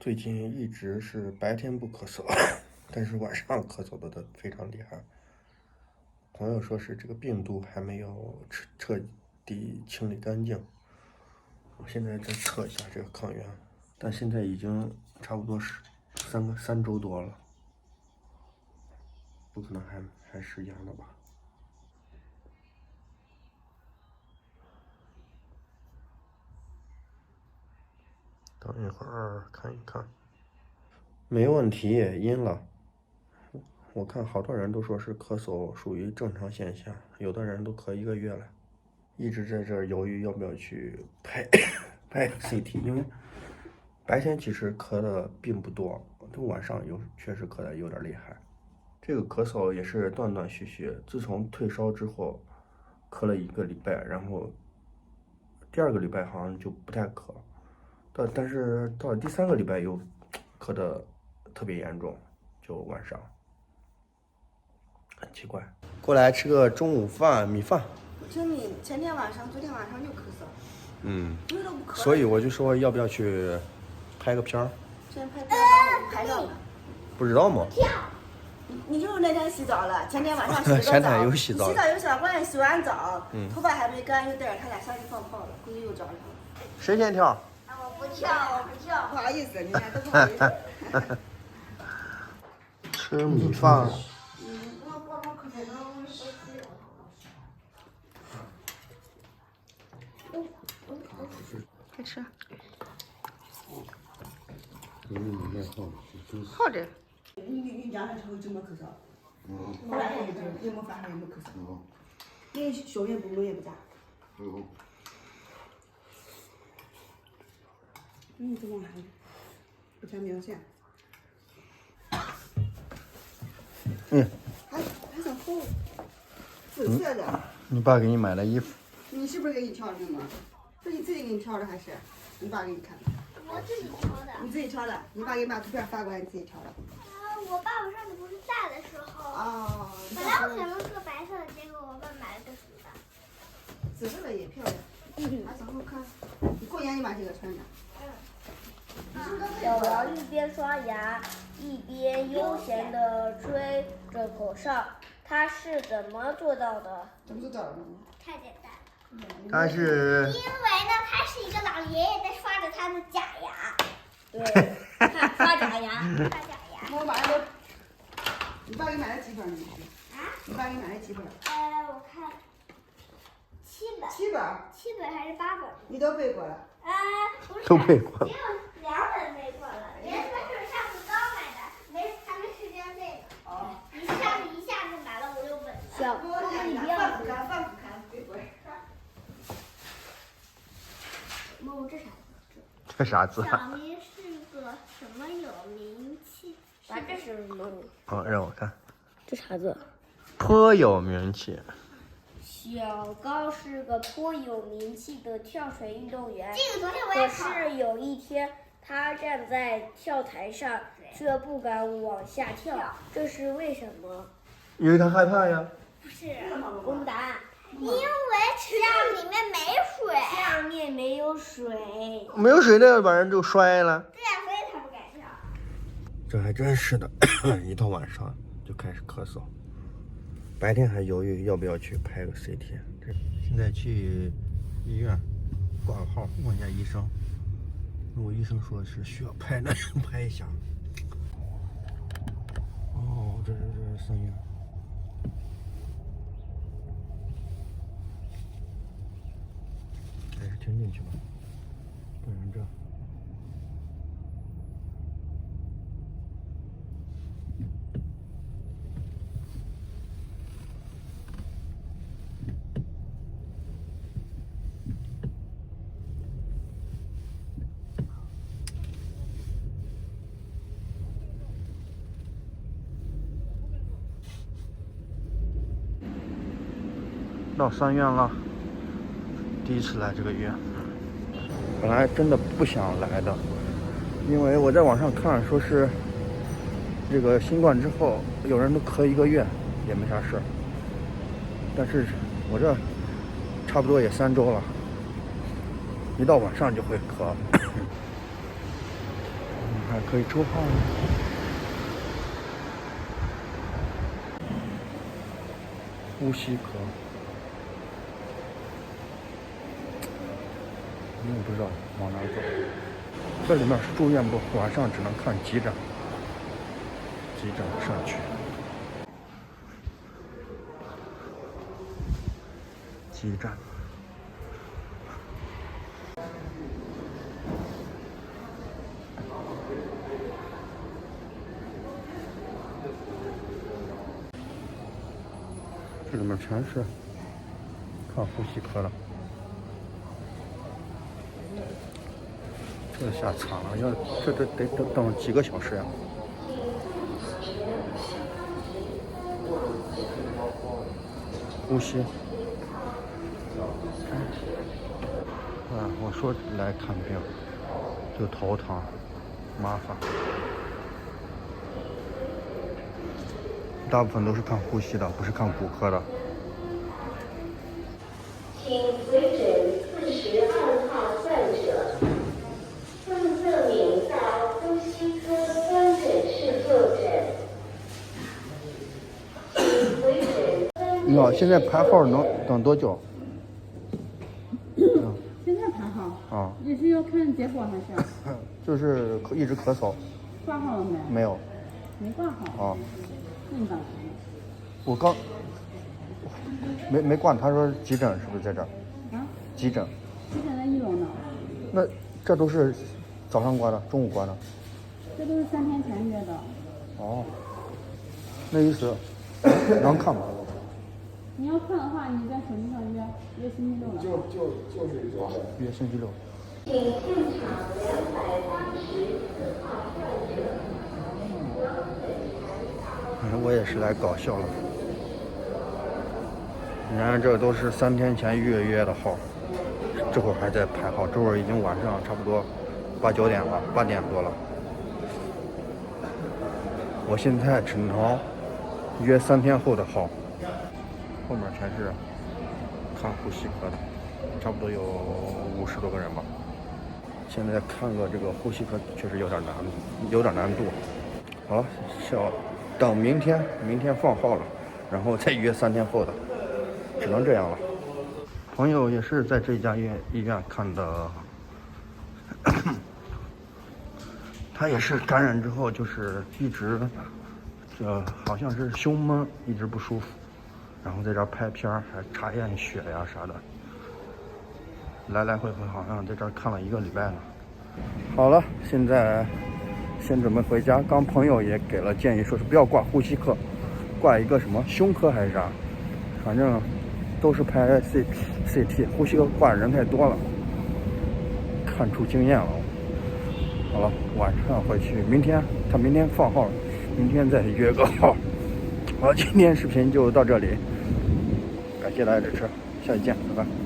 最近一直是白天不咳嗽，但是晚上咳嗽的非常厉害。朋友说是这个病毒还没有彻底清理干净。我现在再测一下这个抗原，但现在已经差不多是3周多了，不可能还是阳了吧？等一会儿看一看，没问题，阴了。我看好多人都说是咳嗽属于正常现象，有的人都咳1个月了，一直在这儿犹豫要不要去拍CT，因为白天其实咳的并不多，就晚上确实咳的有点厉害。这个咳嗽也是断断续续，自从退烧之后，咳了1个礼拜，然后第2个礼拜好像就不太咳，但是到了第3个礼拜又咳的特别严重，就晚上。很奇怪，过来吃个中午饭，米饭。我听你昨天晚上就咳嗽，都不咳。所以我就说要不要去拍个片儿？先拍片儿，拍照呢。不知道吗？你就是那天洗澡了，前天晚上洗个澡。前天有洗澡。洗澡有洗澡，关键洗完澡，头发还没干，又带着他俩下去放炮了，估计又找上了。谁先跳？我不跳。不好意思，你俩都不好意思。吃米饭。快吃。好着。你家那时候怎么咳嗽？后来也没发烧，也没咳嗽。你小月不没也不咋。怎么还不太明显？还挺厚，紫色的。你爸给你买的衣服。你是不是给你挑的吗？是你自己给你挑的还是你爸给你看的？我自己挑的。你自己挑的？你爸给你把图片发过来，你自己挑的？我爸上次不是在的时候。哦。本来我想弄个白色的，结果我爸买了个紫的。紫色的也漂亮，还挺好看。你过年你把这个穿上。小王一边刷牙，一边悠闲地吹着口哨。他是怎么做到的？怎么做到的？太简单了。他是。因为呢，他是一个老爷爷在刷着他的假牙。对，刷假牙。刷假牙。我买了，你爸给你买了几本呢？啊？你爸给你买了几本？我看7本。7本。7本还是8本？你都背过了？不是。都背过了。只有2本背过了，别的是上次刚买的，还没时间背呢。哦。一下子买了5、6本。小公公，你不要放不看，背过来。摸这啥？这啥字？小明是个什么有名气？啊，这是什么？让我看。这啥字？颇有名气。小高是个颇有名气的跳水运动员。这个昨天我也可考。是有一天，他站在跳台上，却不敢往下跳，这是为什么？因为他害怕呀。不是，公布答案。因为池子里面没水。下面没有水。没有水的把人就摔了。对呀，所以他不敢跳。这还真是的，一到晚上就开始咳嗽，白天还犹豫要不要去拍个 CT。现在去医院挂个号，问一下医生。如果医生说是需要拍，那就拍一下。哦，这是3月。还是听进去吧，不然这。到3院了，第一次来这个医院。本来真的不想来的，因为我在网上看说是这个新冠之后，有人都咳1个月也没啥事儿，但是我这差不多也3周了，一到晚上就会咳。还还可以抽号呢。呼吸科，我也不知道往哪走。这里面是住院部，晚上只能看急诊。急诊上去。急诊。这里面全是看呼吸科的。这下惨了，要这得等几个小时呀！呼吸。我说来看病就头疼，麻烦。大部分都是看呼吸的，不是看骨科的。请回诊42号患者，奉赠您到呼吸科观诊室就诊。请回诊。你好，现在排号能等多久？现在排号？啊。也是要看结果还是？就是一直咳嗽。挂号了没？没有。没挂号。啊。那你等什么？我刚没挂，他说急诊是不是在这儿？啊？急诊。急诊在1楼呢。那这都是早上挂的，中午挂的。这都是3天前约的。哦。那意思能看吗？你要看的话，你在手机上约星期六了。就是约星期六。请现场284号患者。我也是来搞笑了。你看，这都是3天前约的号，这会儿还在排号，这会儿已经晚上差不多8、9点了，8点多了。我现在只能约3天后的号，后面全是看呼吸科的，差不多有50多个人吧。现在看个这个呼吸科确实有点难度。好了，等明天放号了，然后再约3天后的，只能这样了。朋友也是在这家医院看的，他也是感染之后就是一直，好像是胸闷，一直不舒服，然后在这儿拍片还查验血呀啥的，来回好像在这儿看了1个礼拜了。好了，现在先准备回家。刚朋友也给了建议，说是不要挂呼吸科，挂一个什么胸科还是啥，反正都是拍 CT， 呼吸科挂人太多了，看出经验了。好了，晚上回去，他明天放号，明天再约个号。好，今天视频就到这里，感谢大家支持，下期见，拜拜。